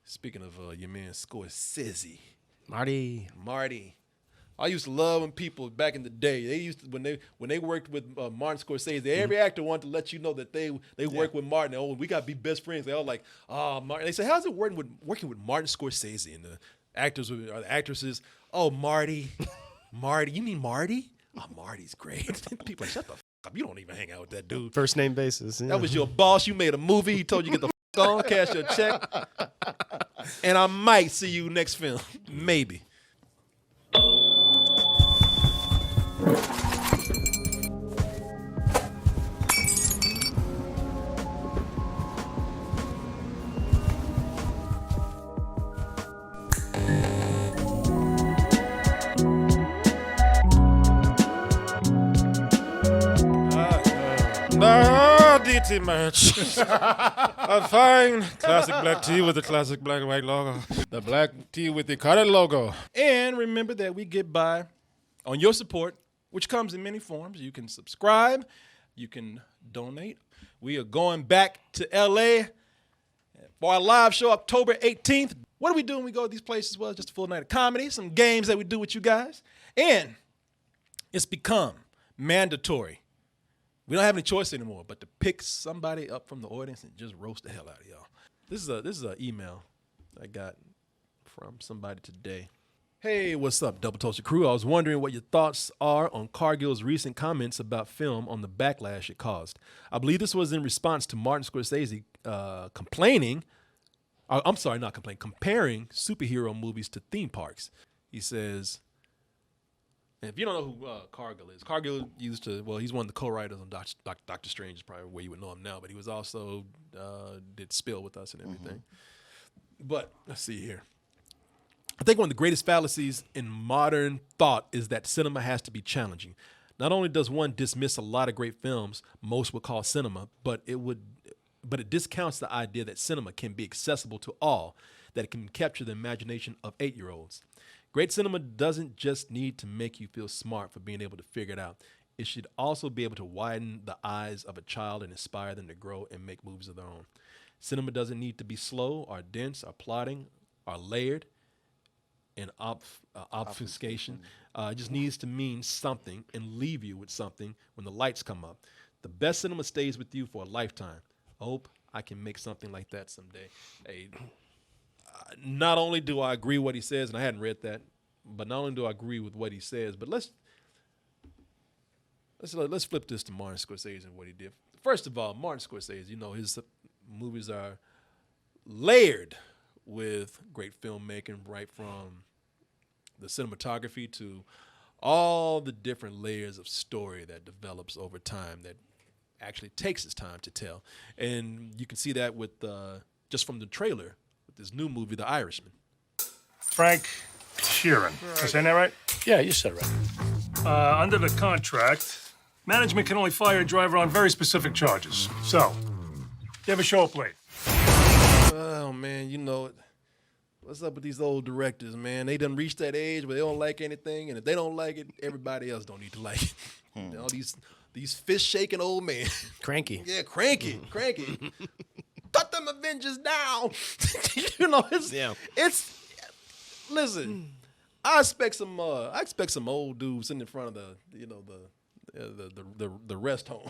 Speaking of your man Scorsese, Marty. I used to love when people back in the day. They used to when they worked with Martin Scorsese. Every actor wanted to let you know that they work with Martin. Oh, we got to be best friends. They all like, Martin. They say, how's it working with Martin Scorsese? And the actors or the actresses, oh, Marty, you mean Marty? Oh, Marty's great. People are like, shut the f up. You don't even hang out with that dude. First name basis. Yeah. That was your boss. You made a movie. He told you get the f on, cash your check, and I might see you next film, maybe. DT match. A fine classic black tee with the classic black and white logo. The black tee with the colored logo. And remember that we get by on your support, which comes in many forms. You can subscribe. You can donate. We are going back to L.A. for our live show October 18th. What do we do when we go to these places? Well, just a full night of comedy, some games that we do with you guys. And it's become mandatory. We don't have any choice anymore but to pick somebody up from the audience and just roast the hell out of y'all. This is an email I got from somebody today. Hey, what's up, Double Toasted Crew? I was wondering what your thoughts are on Cargill's recent comments about film on the backlash it caused. I believe this was in response to Martin Scorsese comparing superhero movies to theme parks. He says, and if you don't know who Cargill is, Cargill he's one of the co-writers on Doctor Strange, is probably where you would know him now, but he was also, did Spill with us and everything. Mm-hmm. But let's see here. I think one of the greatest fallacies in modern thought is that cinema has to be challenging. Not only does one dismiss a lot of great films most would call cinema, but it discounts the idea that cinema can be accessible to all, that it can capture the imagination of 8-year-olds. Great cinema doesn't just need to make you feel smart for being able to figure it out. It should also be able to widen the eyes of a child and inspire them to grow and make movies of their own. Cinema doesn't need to be slow or dense or plotting or layered and obfuscation. It just needs to mean something and leave you with something when the lights come up. The best cinema stays with you for a lifetime. I hope I can make something like that someday. Hey, not only do I agree with what he says, and I hadn't read that, but not only do I agree with what he says, but let's flip this to Martin Scorsese and what he did. First of all, Martin Scorsese, his movies are layered with great filmmaking, right from the cinematography to all the different layers of story that develops over time that actually takes its time to tell. And you can see that with just from the trailer with this new movie, The Irishman. Frank Sheeran. Am I saying that right? Yeah, you said it right. Under the contract, management can only fire a driver on very specific charges. So, you ever show up late? Oh, man, what's up with these old directors, man? They done reached that age where they don't like anything, and if they don't like it, everybody else don't need to like it. All these fist-shaking old men. Cranky. Yeah, cranky. Cut them Avengers down. Listen, I expect some old dudes sitting in front of the rest home.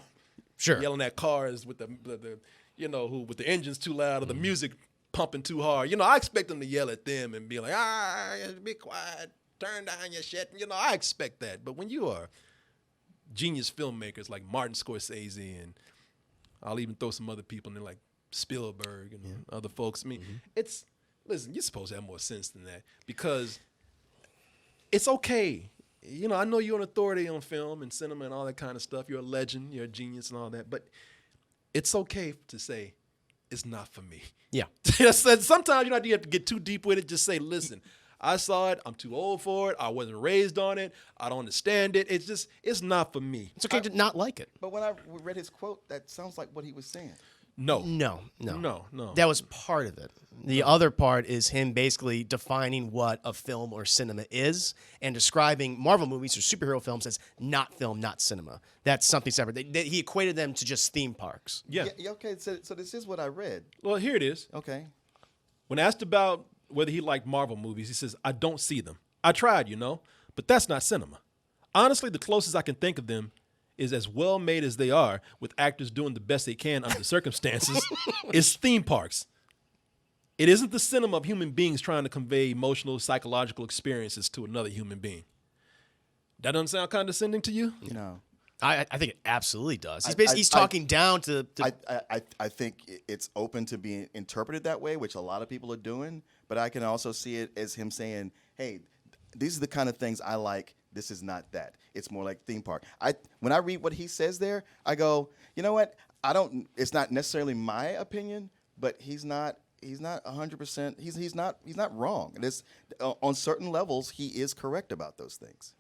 Sure. Yelling at cars with with the engines too loud or the music pumping too hard. I expect them to yell at them and be like, be quiet, turn down your shit. I expect that. But when you are genius filmmakers like Martin Scorsese, and I'll even throw some other people in there like Spielberg and other folks. I mean, listen, you're supposed to have more sense than that, because it's okay. I know you're an authority on film and cinema and all that kind of stuff. You're a legend, you're a genius and all that, but it's okay to say it's not for me. Yeah. Sometimes you have to get too deep with it. Just say, listen, I saw it. I'm too old for it. I wasn't raised on it. I don't understand it. It's not for me. It's okay to not like it. But when I read his quote, that sounds like what he was saying. No. That was part of it. The other part is him basically defining what a film or cinema is and describing Marvel movies or superhero films as not film, not cinema. That's something separate. He equated them to just theme parks. Yeah. Okay, so this is what I read. Well, here it is. Okay. When asked about whether he liked Marvel movies, he says, I don't see them. I tried, but that's not cinema. Honestly, the closest I can think of them is as well made as they are, with actors doing the best they can under the circumstances, is theme parks. It isn't the cinema of human beings trying to convey emotional, psychological experiences to another human being. That doesn't sound condescending to you? No. I think it absolutely does. He's talking down to I think it's open to being interpreted that way, which a lot of people are doing. But I can also see it as him saying, hey, these are the kind of things I like. This is not that. It's more like theme park. When I read what he says there, I go, you know what? It's not necessarily my opinion, but he's not 100%. He's not wrong. And it's on certain levels, he is correct about those things.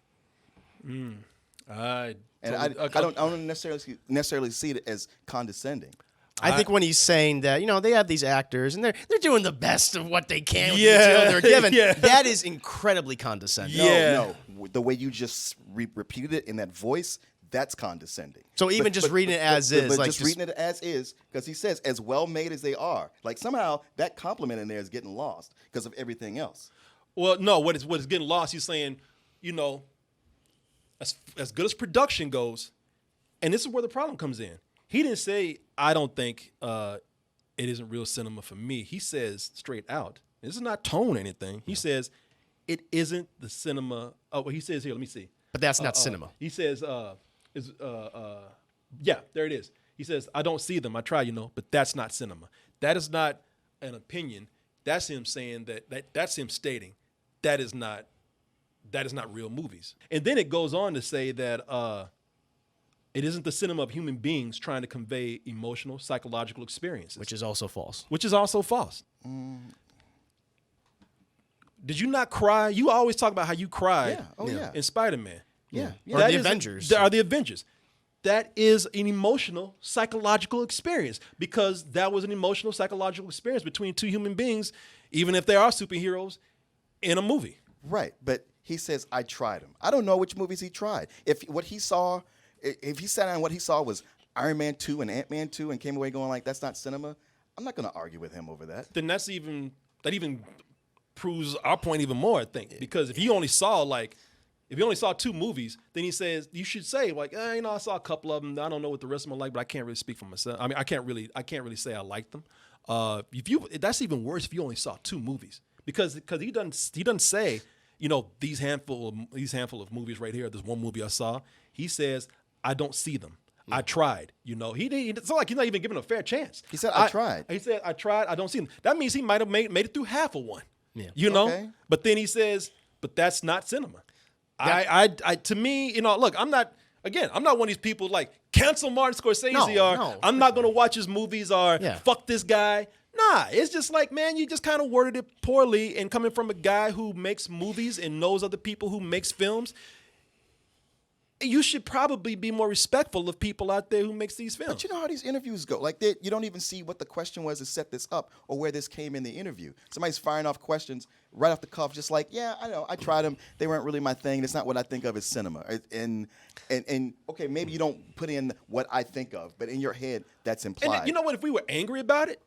I don't necessarily see it as condescending. I think when he's saying that, they have these actors and they're doing the best of what they can with the material they're given, that is incredibly condescending. No, the way you just repeated it in that voice, that's condescending. So even reading it as is, like just reading it as is, because he says as well made as they are, like somehow that compliment in there is getting lost because of everything else. Well, no, what is getting lost? He's saying, as good as production goes, and this is where the problem comes in. He didn't say, I don't think it isn't real cinema for me. He says straight out, this is not tone or anything. He says, it isn't the cinema. Oh, well, he says here, let me see. But that's not cinema. He says, yeah, there it is. He says, I don't see them. I try, but that's not cinema. That is not an opinion. That's him saying that's him stating that is not real movies. And then it goes on to say that it isn't the cinema of human beings trying to convey emotional, psychological experiences. Which is also false. Did you not cry? You always talk about how you cried in Spider-Man. Yeah. Or the Avengers. Are the Avengers. That is an emotional, psychological experience because that was an emotional, psychological experience between two human beings, even if they are superheroes, in a movie. Right, but he says, I tried them. I don't know which movies he tried. If he sat down and what he saw was Iron Man 2 and Ant-Man 2 and came away going like, that's not cinema, I'm not going to argue with him over that. Then that even proves our point even more, I think, because if he only saw two movies, then he says you should say like, I saw a couple of them. I don't know what the rest of them are like, but I can't really speak for myself. I mean, I can't really say I like them. That's even worse if you only saw two movies because he doesn't say these handful of movies right here. There's one movie I saw. He says I don't see them. I tried. It's not like he's not even given a fair chance. He said I tried. He said I tried. I don't see them. That means he might have made it through half of one. Yeah. Okay. But then he says, but that's not cinema. To me, look, I'm not one of these people like cancel Martin Scorsese I'm not going to watch his movies or fuck this guy. Nah, it's just like, man, you just kind of worded it poorly, and coming from a guy who makes movies and knows other people who makes films, you should probably be more respectful of people out there who makes these films. But you know how these interviews go. Like, you don't even see what the question was to set this up or where this came in the interview. Somebody's firing off questions right off the cuff, just like, yeah, I know, I tried them. They weren't really my thing. It's not what I think of as cinema. And okay, maybe you don't put in what I think of, but in your head, that's implied. And you know what? If we were angry about it,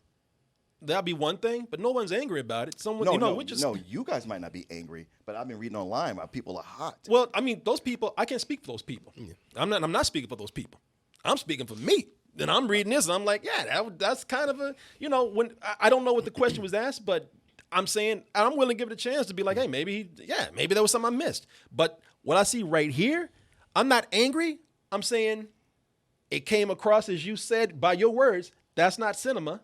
that'd be one thing, but no one's angry about it. You guys might not be angry, but I've been reading online about people are hot. Well, I mean, those people, I can't speak for those people. Yeah. I'm not speaking for those people. I'm speaking for me. Then I'm reading this and I'm like, yeah, that's kind of a, when I don't know what the question was asked, but I'm saying I'm willing to give it a chance to be like, hey, maybe there was something I missed. But what I see right here, I'm not angry. I'm saying it came across as you said by your words, that's not cinema.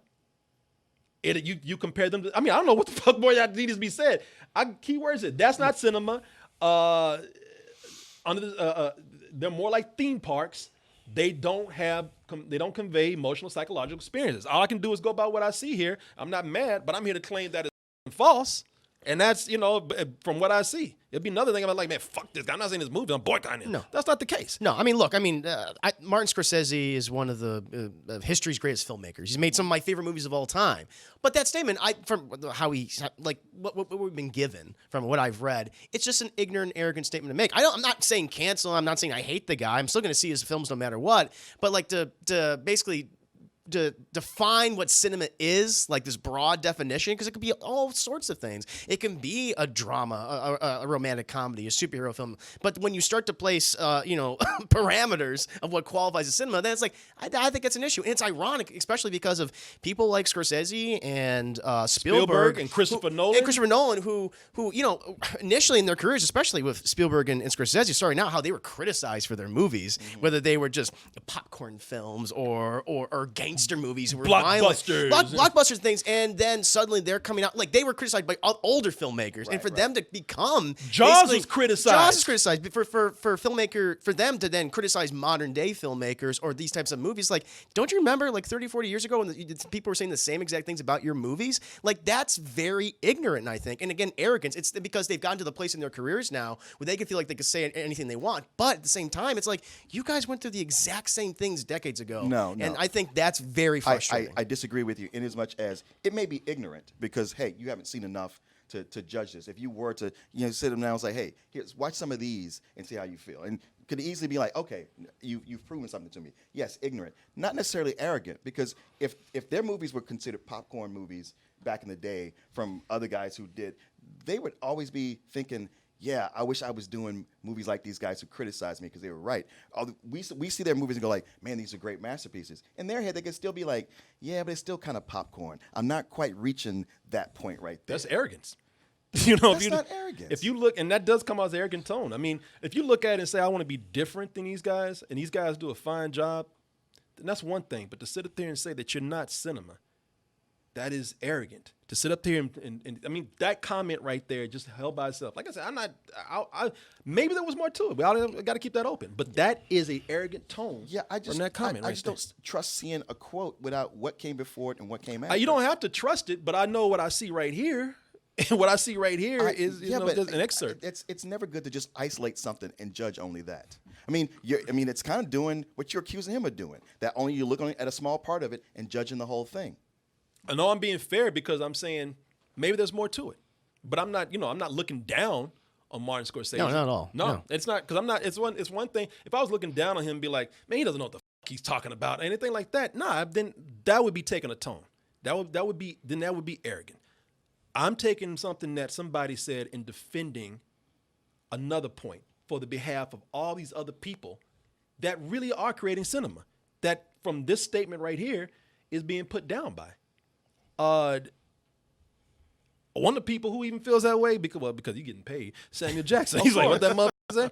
You compare them to, I don't know what the fuck more that needs to be said. Keywords it. That's not cinema. They're more like theme parks. They don't convey emotional, psychological experiences. All I can do is go by what I see here. I'm not mad, but I'm here to claim that it's false. And that's, from what I see. It'd be another thing. I'm like, man, fuck this guy. I'm not saying this movie. I'm boycotting it. No. That's not the case. No, Martin Scorsese is one of the history's greatest filmmakers. He's made some of my favorite movies of all time. But that statement, from how what we've been given, from what I've read, it's just an ignorant, arrogant statement to make. I'm not saying cancel. I'm not saying I hate the guy. I'm still going to see his films no matter what. But to basically define what cinema is, like this broad definition, because it could be all sorts of things. It can be a drama, a romantic comedy, a superhero film. But when you start to place, parameters of what qualifies as cinema, then it's like, I think that's an issue. And it's ironic, especially because of people like Scorsese and Spielberg and Christopher Nolan. And Christopher Nolan, who initially in their careers, especially with Spielberg and Scorsese, sorry, now how they were criticized for their movies, whether they were just popcorn films or gangster movies who were blockbusters, blockbusters things, and then suddenly they're coming out like they were criticized by older filmmakers, and for them to become Jaws was criticized for them to then criticize modern day filmmakers or these types of movies. Like, don't you remember like 30, 40 years ago when people were saying the same exact things about your movies? Like, that's very ignorant, I think. And again, arrogance. It's because they've gotten to the place in their careers now where they can feel like they can say anything they want. But at the same time, it's like, you guys went through the exact same things decades ago. No. And I think that's very frustrating. I disagree with you in as much as it may be ignorant because, hey, you haven't seen enough to judge this. If you were to, sit them down and say, hey, watch some of these and see how you feel. And could easily be like, okay, you've proven something to me. Yes, ignorant. Not necessarily arrogant, because if their movies were considered popcorn movies back in the day from other guys who did, they would always be thinking, yeah, I wish I was doing movies like these guys who criticized me because they were right. We see their movies and go like, man, these are great masterpieces. In their head, they could still be like, yeah, but it's still kind of popcorn. I'm not quite reaching that point right there. That's arrogance. That's not arrogance. If you look, and that does come out as arrogant tone. I mean, if you look at it and say, I want to be different than these guys, and these guys do a fine job, then that's one thing. But to sit up there and say that you're not cinema, that is arrogant. To sit up there and I mean, that comment right there just held by itself. Like I said, maybe there was more to it, but I got to keep that open. But that is an arrogant tone. Yeah, from that comment. I just don't trust seeing a quote without what came before it and what came after. You don't have to trust it, but I know what I see right here. And what I see right here is an excerpt. It's never good to just isolate something and judge only that. I mean, it's kind of doing what you're accusing him of doing. That only you're looking at a small part of it and judging the whole thing. I know I'm being fair because I'm saying maybe there's more to it, but I'm not looking down on Martin Scorsese. No, not at all. No, it's not, because I'm not. It's one thing. If I was looking down on him, and be like, man, he doesn't know what the he's talking about, anything like that. Nah, then that would be taking a tone. That would be arrogant. I'm taking something that somebody said and defending another point for the behalf of all these other people that really are creating cinema. That from this statement right here is being put down by. One of the people who even feels that way because you're getting paid, Samuel Jackson. He's like, what that motherfucker say?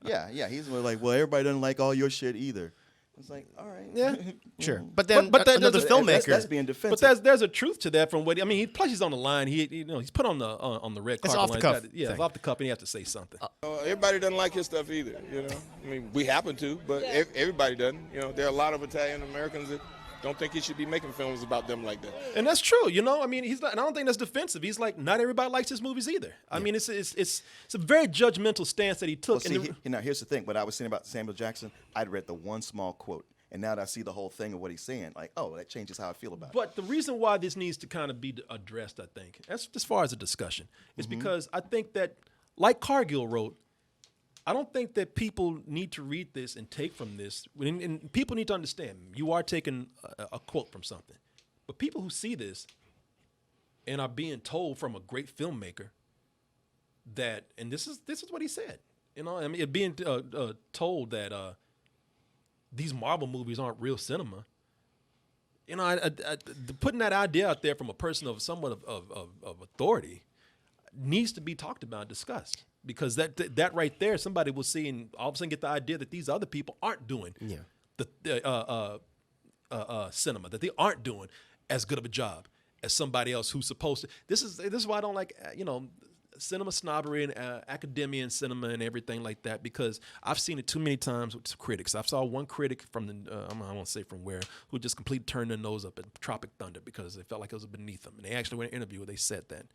Yeah. He's like, well, everybody doesn't like all your shit either. It's like, all right, yeah, sure. But then another filmmaker that's being defensive. But there's a truth to that from what I mean. Plus, he's on the line. He's put on the red carpet. It's off the cuff. It's off the cuff, and he has to say something. Everybody doesn't like his stuff either. I mean, we happen to, but everybody doesn't. There are a lot of Italian Americans that don't think he should be making films about them like that. And that's true. I mean, he's not, and I don't think that's defensive. He's like, not everybody likes his movies either. I mean, it's a very judgmental stance that he took. Well, see, here's the thing. What I was saying about Samuel Jackson, I'd read the one small quote. And now that I see the whole thing of what he's saying, like, oh, that changes how I feel about it. But the reason why this needs to kind of be addressed, I think, as far as a discussion, is because I think that, like Cargill wrote, I don't think that people need to read this and take from this. And people need to understand, you are taking a quote from something. But people who see this and are being told from a great filmmaker that, and this is what he said, I mean, being told that these Marvel movies aren't real cinema. Putting that idea out there from a person of somewhat of authority needs to be talked about and discussed, because that right there, somebody will see and all of a sudden get the idea that these other people aren't doing the cinema, that they aren't doing as good of a job as somebody else who's supposed to. This is why I don't like cinema snobbery and academia and cinema and everything like that, because I've seen it too many times with critics. I saw one critic from I won't say from where, who just completely turned their nose up at Tropic Thunder because they felt like it was beneath them. And they actually went in an interview where they said that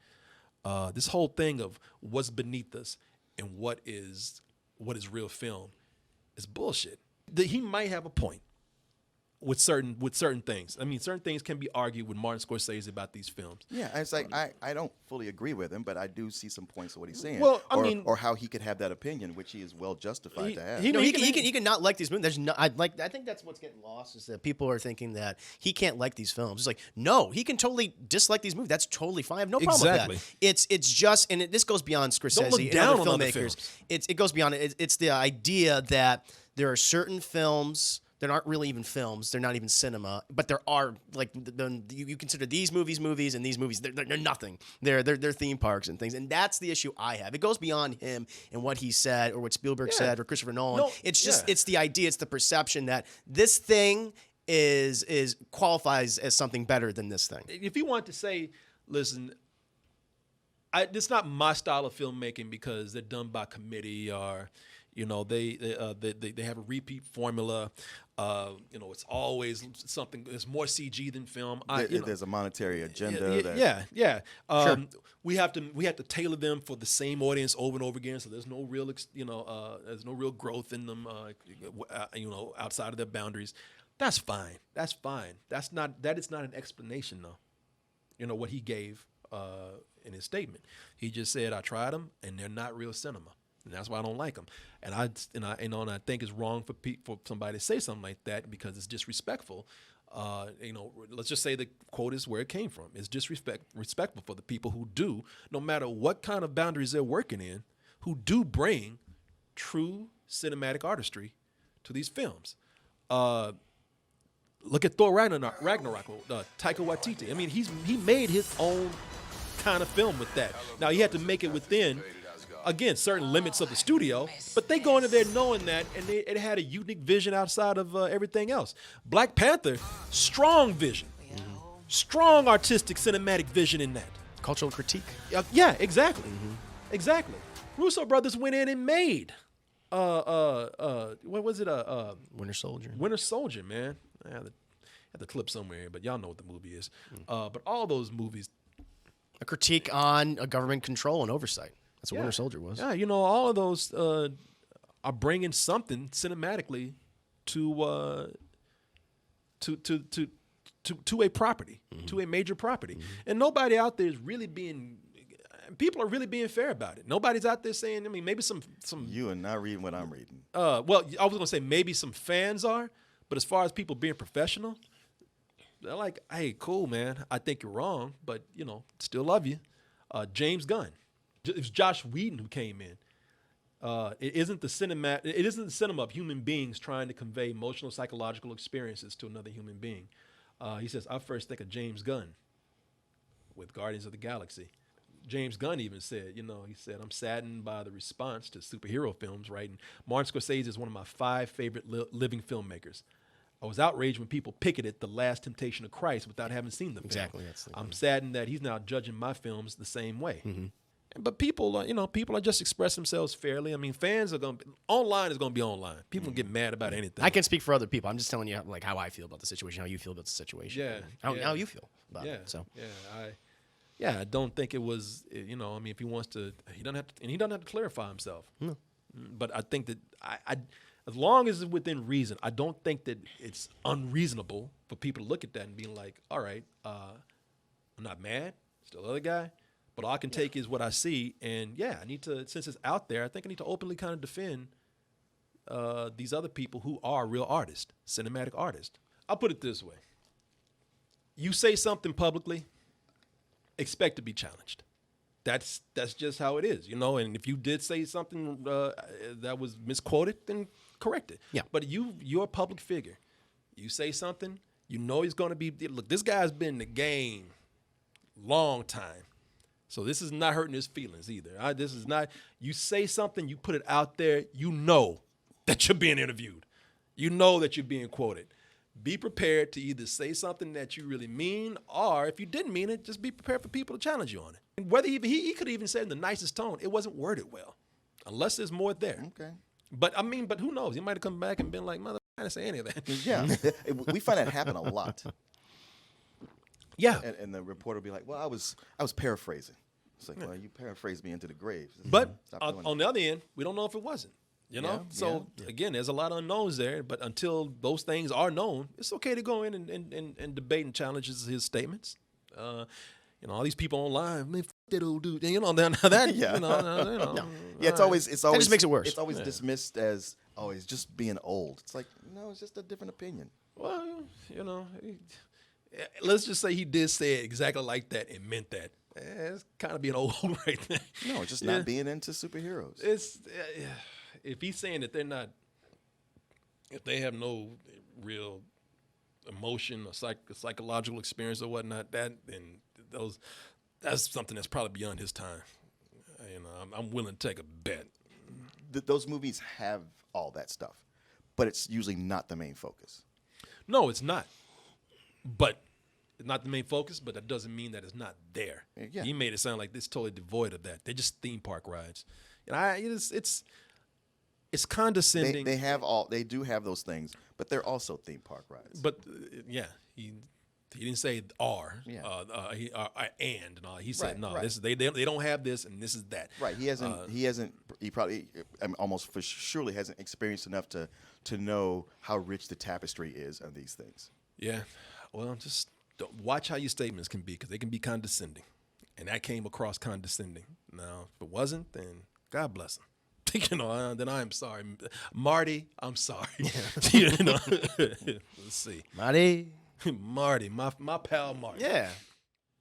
this whole thing of what's beneath us and what is real film is bullshit. He might have a point. with certain things. I mean, certain things can be argued with Martin Scorsese about these films. Yeah, it's like I don't fully agree with him, but I do see some points of what he's saying. Well, I mean, or how he could have that opinion, which he is well justified to have. He can not like these movies. There's no, I think that's what's getting lost is that people are thinking that he can't like these films. It's like, no, he can totally dislike these movies. That's totally fine. I have no problem with that. It's just, and this goes beyond Scorsese Don't look and down other on other filmmakers. films. It goes beyond it. It's the idea that there are certain films that aren't really even films. They're not even cinema, but there are like you consider these movies and these movies. They're nothing. They're theme parks and things, and that's the issue I have. It goes beyond him and what he said or what Spielberg said or Christopher Nolan. No, it's just it's the idea. It's the perception that this thing is qualifies as something better than this thing. If you want to say, listen, it's not my style of filmmaking because they're done by committee or. You know, they have a repeat formula. You know, it's always something. There's more CG than film. There's a monetary agenda. Yeah. Sure. We have to tailor them for the same audience over and over again. So there's no real, there's no real growth in them. Outside of their boundaries. That's fine. That is not an explanation though. You know what he gave in his statement. He just said, "I tried them, and they're not real cinema." And that's why I don't like them. And I think it's wrong for somebody to say something like that because it's disrespectful. Let's just say the quote is where it came from. It's disrespectful for the people who do, no matter what kind of boundaries they're working in, who do bring true cinematic artistry to these films. Look at Thor Ragnarok, Taika Waititi. I mean, he made his own kind of film with that. Now he had to make it within. Again, certain limits of the studio, but they go into there knowing that, and it had a unique vision outside of everything else. Black Panther, strong vision, strong artistic cinematic vision in that. Cultural critique. Yeah, exactly, exactly. Russo brothers went in and made, what was it? Winter Soldier. Winter Soldier, man. I have the clip somewhere here, but y'all know what the movie is. But all those movies, a critique on a government control and oversight. That's what Winter Soldier was. Yeah, all of those are bringing something cinematically to a property, to a major property, and nobody out there is really being. People are really being fair about it. Nobody's out there saying. I mean, maybe some. You are not reading what I'm reading. Well, I was gonna say maybe some fans are, but as far as people being professional, they're like, "Hey, cool, man. I think you're wrong, but still love you." James Gunn. It was Josh Whedon who came in. It isn't the cinema of human beings trying to convey emotional, psychological experiences to another human being. He says, I first think of James Gunn with Guardians of the Galaxy. James Gunn even said, he said, I'm saddened by the response to superhero films, right? And Martin Scorsese is one of my 5 favorite living filmmakers. I was outraged when people picketed The Last Temptation of Christ without having seen the film. Exactly. I'm saddened that he's now judging my films the same way. But people are just expressing themselves fairly. I mean, fans are online is going to be online. People can get mad about anything. I can speak for other people. I'm just telling you like how I feel about the situation, how you feel about the situation. Yeah. How you feel about it. So. I don't think it was, I mean, if he wants to, he doesn't have to clarify himself. No. But I think that as long as it's within reason, I don't think that it's unreasonable for people to look at that and be like, all right, I'm not mad. Still the other guy. But all I can take is what I see, and I need to, since it's out there, I think I need to openly kind of defend these other people who are real artists, cinematic artists. I'll put it this way. You say something publicly, expect to be challenged. That's just how it is, and if you did say something that was misquoted, then correct it. Yeah. But you're a public figure. You say something, he's going to be, look, this guy's been in the game long time. So this is not hurting his feelings either. This is not, you say something, you put it out there, that you're being interviewed. That you're being quoted. Be prepared to either say something that you really mean, or if you didn't mean it, just be prepared for people to challenge you on it. And whether he could even say in the nicest tone, it wasn't worded well, unless there's more there. Okay. But who knows? He might have come back and been like, mother, I didn't say any of that. Yeah, we find that happen a lot. Yeah. And the reporter will be like, well, I was paraphrasing. It's like, well, you paraphrased me into the grave. But on the other end, we don't know if it wasn't. You know, Yeah, so again, there's a lot of unknowns there. But until those things are known, it's okay to go in and debate and challenge his statements. You know, all these people online, man, f that old dude. You know, that Yeah. you know, Yeah, it's always That just makes it worse. It's always dismissed as he's just being old. It's like, no, it's just a different opinion. Well, you know, let's just say he did say it exactly like that and meant that. It's kind of being old right there. No, it's just not being into superheroes. It's if he's saying that they're not, if they have no real emotion or psychological experience or whatnot, that's something that's probably beyond his time. You know, I'm willing to take a bet. Those movies have all that stuff, but it's usually not the main focus. No, it's not. But it's not the main focus, but that doesn't mean that it's not there. Yeah. He made it sound like it's totally devoid of that. They're just theme park rides. And it's condescending. They do have those things, but they're also theme park rides. But he didn't say "are," Yeah. and all. He said Right, no. right. This they don't have this, and this is that. Right. He probably almost for surely hasn't experienced enough to know how rich the tapestry is of these things. Yeah. Well, just watch how your statements can be, because they can be condescending, and that came across condescending. Now, if it wasn't, then God bless him. You know, then I am sorry, Marty. I'm sorry. You know, let's see, Marty, my pal Marty. yeah.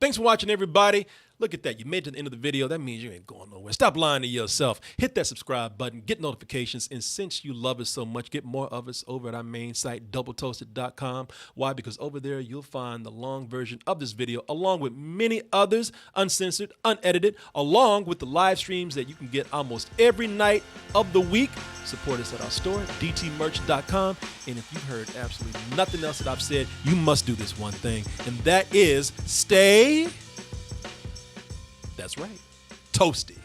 Thanks for watching, everybody. Look at that. You made it to the end of the video. That means you ain't going nowhere. Stop lying to yourself. Hit that subscribe button. Get notifications. And since you love us so much, get more of us over at our main site, doubletoasted.com. Why? Because over there, you'll find the long version of this video, along with many others, uncensored, unedited, along with the live streams that you can get almost every night of the week. Support us at our store, dtmerch.com. And if you've heard absolutely nothing else that I've said, you must do this one thing, and that is stay... That's right. Toasty.